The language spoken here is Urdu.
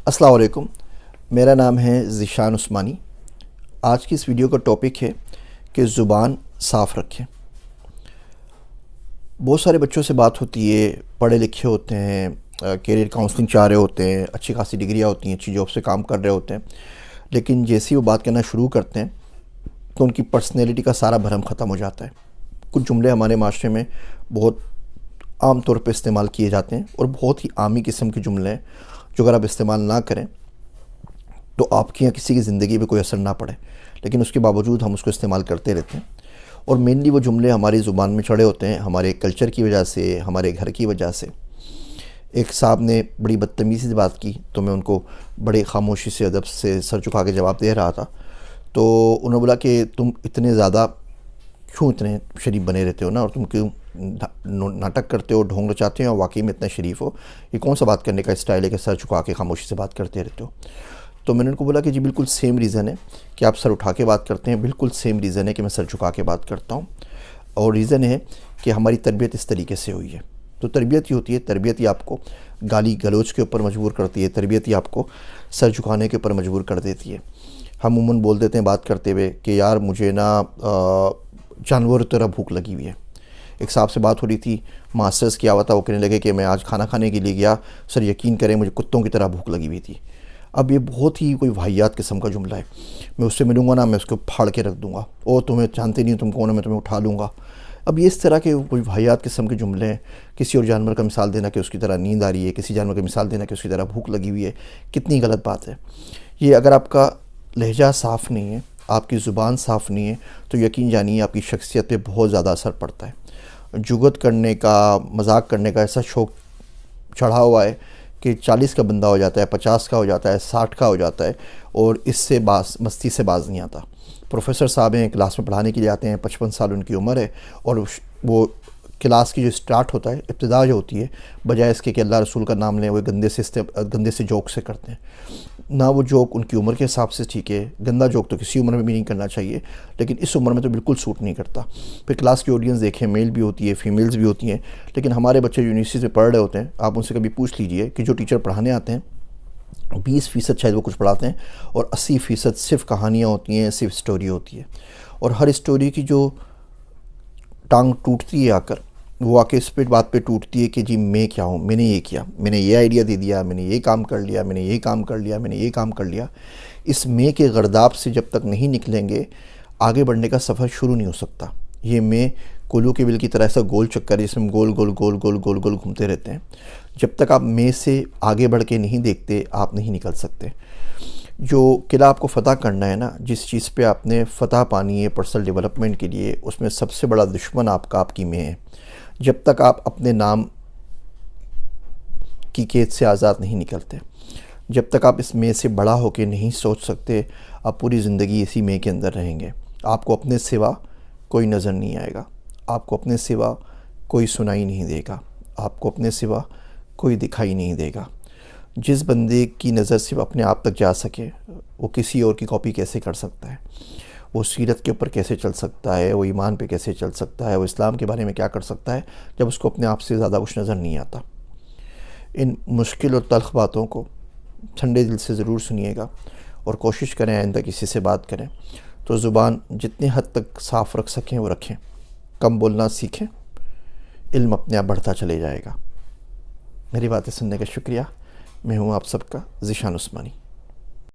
السلام علیکم، میرا نام ہے ذیشان عثمانی۔ آج کی اس ویڈیو کا ٹاپک ہے کہ زبان صاف رکھیں۔ بہت سارے بچوں سے بات ہوتی ہے، پڑھے لکھے ہوتے ہیں، کیریئر کاؤنسلنگ چاہ رہے ہوتے ہیں، اچھی خاصی ڈگریاں ہوتی ہیں، اچھی جاب سے کام کر رہے ہوتے ہیں، لیکن جیسے ہی وہ بات کرنا شروع کرتے ہیں تو ان کی پرسنالٹی کا سارا بھرم ختم ہو جاتا ہے۔ کچھ جملے ہمارے معاشرے میں بہت عام طور پہ استعمال کیے جاتے ہیں اور بہت ہی عامی قسم کے جملے ہیں جو اگر آپ استعمال نہ کریں تو آپ کی یا کسی کی زندگی پہ کوئی اثر نہ پڑے، لیکن اس کے باوجود ہم اس کو استعمال کرتے رہتے ہیں۔ اور مینلی وہ جملے ہماری زبان میں چڑھے ہوتے ہیں ہمارے کلچر کی وجہ سے، ہمارے گھر کی وجہ سے۔ ایک صاحب نے بڑی بدتمیزی سے بات کی تو میں ان کو بڑے خاموشی سے، ادب سے سر جھکا کے جواب دے رہا تھا، تو انہوں نے بولا کہ تم اتنے زیادہ کیوں اتنے شریف بنے رہتے ہو نا، اور تم کیوں ناٹک کرتے ہو، ڈھونگ رچاتے ہو، اور واقعی میں اتنا شریف ہو؟ یہ کون سا بات کرنے کا اسٹائل ہے کہ سر جھکا کے خاموشی سے بات کرتے رہتے ہو؟ تو میں نے ان کو بولا کہ جی بالکل سیم ریزن ہے کہ آپ سر اٹھا کے بات کرتے ہیں، بالکل سیم ریزن ہے کہ میں سر جھکا کے بات کرتا ہوں، اور ریزن ہے کہ ہماری تربیت اس طریقے سے ہوئی ہے۔ تو تربیت ہی ہوتی ہے، تربیت ہی آپ کو گالی گلوچ کے اوپر مجبور کرتی ہے، تربیت ہی آپ کو سر جھکانے کے اوپر مجبور کر دیتی ہے۔ ہم عموماً بول دیتے ہیں بات کرتے ہوئے کہ یار مجھے نا جانور کی طرح بھوک لگی ہوئی ہے۔ ایک صاحب سے بات ہو رہی تھی، ماسٹرز کیا ہوا تھا، وہ کہنے لگے کہ میں آج کھانا کھانے کے لیے گیا، سر یقین کریں مجھے کتوں کی طرح بھوک لگی ہوئی تھی۔ اب یہ بہت ہی کوئی واہیات قسم کا جملہ ہے، میں اس سے ملوں گا نا میں اس کو پھاڑ کے رکھ دوں گا، اور تمہیں جانتے نہیں تم کون ہو، میں تمہیں اٹھا لوں گا۔ اب یہ اس طرح کے کوئی واہیات قسم کے جملے ہیں۔ کسی اور جانور کا مثال دینا کہ اس کی طرح نیند آ رہی ہے، کسی جانور کا مثال دینا کہ اس کی طرح بھوک لگی ہوئی ہے، کتنی غلط بات ہے یہ۔ اگر آپ کا لہجہ صاف نہیں ہے، آپ کی زبان صاف نہیں ہے، تو یقین جانیے آپ کی شخصیت پہ بہت زیادہ اثر پڑتا ہے۔ جگت کرنے کا، مذاق کرنے کا ایسا شوق چڑھا ہوا ہے کہ 40 کا بندہ ہو جاتا ہے، 50 کا ہو جاتا ہے، 60 کا ہو جاتا ہے، اور اس سے مستی سے باز نہیں آتا۔ پروفیسر صاحب ہیں، کلاس میں پڑھانے کے لیے آتے ہیں، 55 سال ان کی عمر ہے، اور وہ کلاس کی جو سٹارٹ ہوتا ہے، ابتدا جو ہوتی ہے، بجائے اس کے کہ اللہ رسول کا نام لیں، وہ گندے سے جوک سے کرتے ہیں۔ نہ وہ جوک ان کی عمر کے حساب سے ٹھیک ہے، گندا جوک تو کسی عمر میں بھی نہیں کرنا چاہیے، لیکن اس عمر میں تو بالکل سوٹ نہیں کرتا۔ پھر کلاس کی آڈینس دیکھیں، میل بھی ہوتی ہے، فیمیلز بھی ہوتی ہیں، لیکن ہمارے بچے یونیورسٹی میں پڑھ رہے ہوتے ہیں، آپ ان سے کبھی پوچھ لیجئے کہ جو ٹیچر پڑھانے آتے ہیں 20% شاید وہ کچھ پڑھاتے ہیں، اور 80% صرف کہانیاں ہوتی ہیں، صرف سٹوری ہوتی ہے، اور ہر سٹوری کی جو ٹانگ ٹوٹتی ہے آ کر، وہ آ کے اس پہ بات پہ ٹوٹتی ہے کہ جی میں کیا ہوں، میں نے یہ کیا، میں نے یہ آئیڈیا دے دیا، میں نے یہ کام کر لیا، میں نے یہ کام کر لیا، میں نے یہ کام کر لیا۔ اس میں کے گرداب سے جب تک نہیں نکلیں گے، آگے بڑھنے کا سفر شروع نہیں ہو سکتا۔ یہ میں کولو کے بل کی طرح ایسا گول چکر ہے جس میں گول گول گول گول گول گول گھومتے رہتے ہیں۔ جب تک آپ میں سے آگے بڑھ کے نہیں دیکھتے، آپ نہیں نکل سکتے۔ جو قلعہ آپ کو فتح کرنا ہے نا، جس چیز پہ آپ نے فتح پانی ہے پرسنل ڈیولپمنٹ کے لیے، اس میں سب سے بڑا دشمن آپ کا آپ کی میں ہے۔ جب تک آپ اپنے نام کی قید سے آزاد نہیں نکلتے، جب تک آپ اس میں سے بڑا ہو کے نہیں سوچ سکتے، آپ پوری زندگی اسی میں کے اندر رہیں گے۔ آپ کو اپنے سوا کوئی نظر نہیں آئے گا، آپ کو اپنے سوا کوئی سنائی نہیں دے گا، آپ کو اپنے سوا کوئی دکھائی نہیں دے گا۔ جس بندے کی نظر صرف اپنے آپ تک جا سکے، وہ کسی اور کی کاپی کیسے کر سکتا ہے؟ وہ سیرت کے اوپر کیسے چل سکتا ہے؟ وہ ایمان پہ کیسے چل سکتا ہے؟ وہ اسلام کے بارے میں کیا کر سکتا ہے جب اس کو اپنے آپ سے زیادہ کچھ نظر نہیں آتا؟ ان مشکل اور تلخ باتوں کو ٹھنڈے دل سے ضرور سنیے گا، اور کوشش کریں آئندہ کسی سے بات کریں تو زبان جتنے حد تک صاف رکھ سکیں وہ رکھیں، کم بولنا سیکھیں، علم اپنے آپ بڑھتا چلے جائے گا۔ میری باتیں سننے کا شکریہ۔ میں ہوں آپ سب کا ذیشان عثمانی۔